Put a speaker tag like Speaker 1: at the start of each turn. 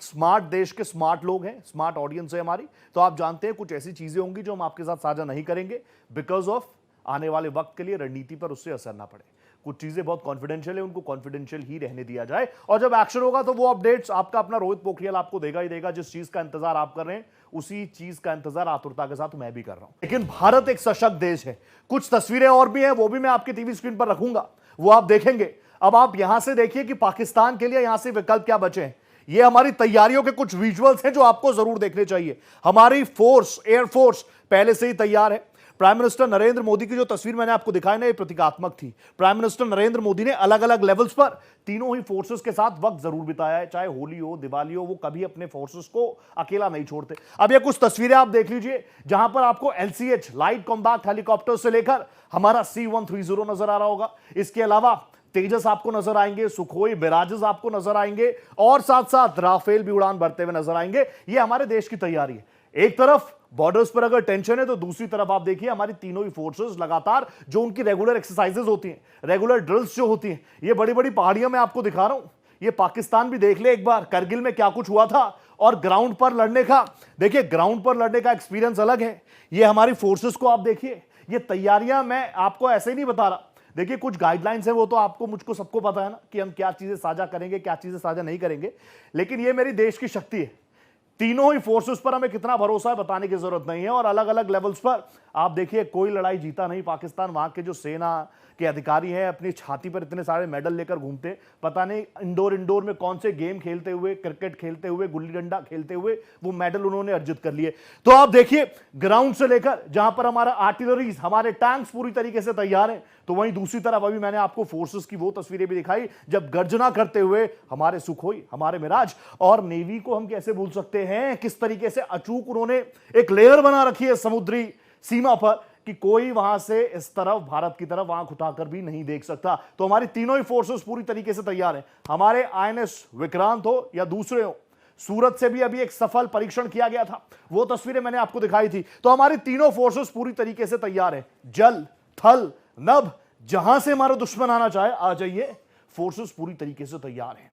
Speaker 1: Smart देश के smart लोग हैं, स्मार्ट ऑडियंस है हमारी, तो आप जानते हैं कुछ ऐसी चीजें होंगी जो हम आपके साथ साझा नहीं करेंगे बिकॉज ऑफ आने वाले वक्त के लिए रणनीति पर उससे असर ना पड़े। कुछ चीजें बहुत कॉन्फिडेंशियल है, उनको कॉन्फिडेंशियल ही रहने दिया जाए, और जब एक्शन होगा तो वो अपडेट्स आपका अपना रोहित पोखरियाल आपको देगा ही देगा। जिस चीज का इंतजार आप कर रहे हैं उसी चीज का इंतजार आतुरता के साथ मैं भी कर रहा हूं। लेकिन भारत एक सशक्त देश है। कुछ तस्वीरें और भी हैं, वो भी मैं आपकी टीवी स्क्रीन पर रखूंगा, वो आप देखेंगे। अब आप यहां से देखिए कि पाकिस्तान के लिए यहां से विकल्प क्या बचे हैं। ये हमारी तैयारियों के कुछ विजुअल्स हैं जो आपको जरूर देखने चाहिए। हमारी फोर्स, एयरफोर्स पहले से ही तैयार है। प्राइम मिनिस्टर नरेंद्र मोदी की जो तस्वीर मैंने आपको दिखाई ना, ये प्रतीकात्मक थी। प्राइम मिनिस्टर नरेंद्र मोदी ने अलग अलग लेवल्स पर तीनों ही फोर्सेस के साथ वक्त जरूर बिताया है, चाहे होली हो, दिवाली हो, वो कभी अपने फोर्सेस को अकेला नहीं छोड़ते। अब ये कुछ तस्वीरें आप देख लीजिए जहां पर आपको LCH लाइट कॉम्बैट हेलीकॉप्टर से लेकर हमारा C-130 नजर आ रहा होगा। इसके अलावा तेजस आपको नजर आएंगे, सुखोई मिराजेस आपको नजर आएंगे, और साथ साथ राफेल भी उड़ान भरते हुए नजर आएंगे। ये हमारे देश की तैयारी है। एक तरफ बॉर्डर्स पर अगर टेंशन है तो दूसरी तरफ आप देखिए हमारी तीनों ही फोर्सेस लगातार जो उनकी रेगुलर एक्सरसाइजेस होती हैं, रेगुलर ड्रिल्स जो होती हैं, ये बड़ी बड़ी पहाड़ियों में आपको दिखा रहा हूं। ये पाकिस्तान भी देख ले एक बार, करगिल में क्या कुछ हुआ था, और ग्राउंड पर लड़ने का देखिए, ग्राउंड पर लड़ने का एक्सपीरियंस अलग है। ये हमारी फोर्सेस को आप देखिए, ये तैयारियां मैं आपको ऐसे ही नहीं बता रहा। देखिए कुछ गाइडलाइंस है, वो तो आपको मुझको सबको पता है ना कि हम क्या चीजें साझा करेंगे, क्या चीजें साझा नहीं करेंगे, लेकिन ये मेरी देश की शक्ति है। तीनों ही फोर्सेस पर हमें कितना भरोसा है बताने की जरूरत नहीं है, और अलग अलग लेवल्स पर आप देखिए कोई लड़ाई जीता नहीं पाकिस्तान। वहां के जो सेना के अधिकारी हैं अपनी छाती पर इतने सारे मेडल लेकर घूमते हैं, पता नहीं इंडोर में कौन से गेम खेलते हुए, क्रिकेट खेलते हुए, गुल्ली डंडा खेलते हुए वो मेडल उन्होंने अर्जित कर लिए। तो आप देखिए ग्राउंड से लेकर जहां पर हमारा आर्टिलरीज, हमारे टैंक्स पूरी तरीके से तैयार हैं, तो वहीं दूसरी तरफ अभी मैंने आपको फोर्सेस की वो तस्वीरें भी दिखाई जब गर्जना करते हुए हमारे सुखोई, हमारे मिराज, और नेवी को हम कैसे भूल सकते हैं, किस तरीके से अचूक उन्होंने एक लेयर बना रखी है समुद्री सीमा पर कि कोई वहां से इस तरफ भारत की तरफ आंख उठाकर भी नहीं देख सकता। तो हमारी तीनों ही फोर्सेस पूरी तरीके से तैयार हैं। हमारे INS विक्रांत हो या दूसरे हो, सूरत से भी अभी एक सफल परीक्षण किया गया था, वो तस्वीरें मैंने आपको दिखाई थी। तो हमारी तीनों फोर्सेस पूरी तरीके से तैयार है। जल, थल, नभ, जहां से हमारा दुश्मन आना चाहे आ जाइए, फोर्सेस पूरी तरीके से तैयार है।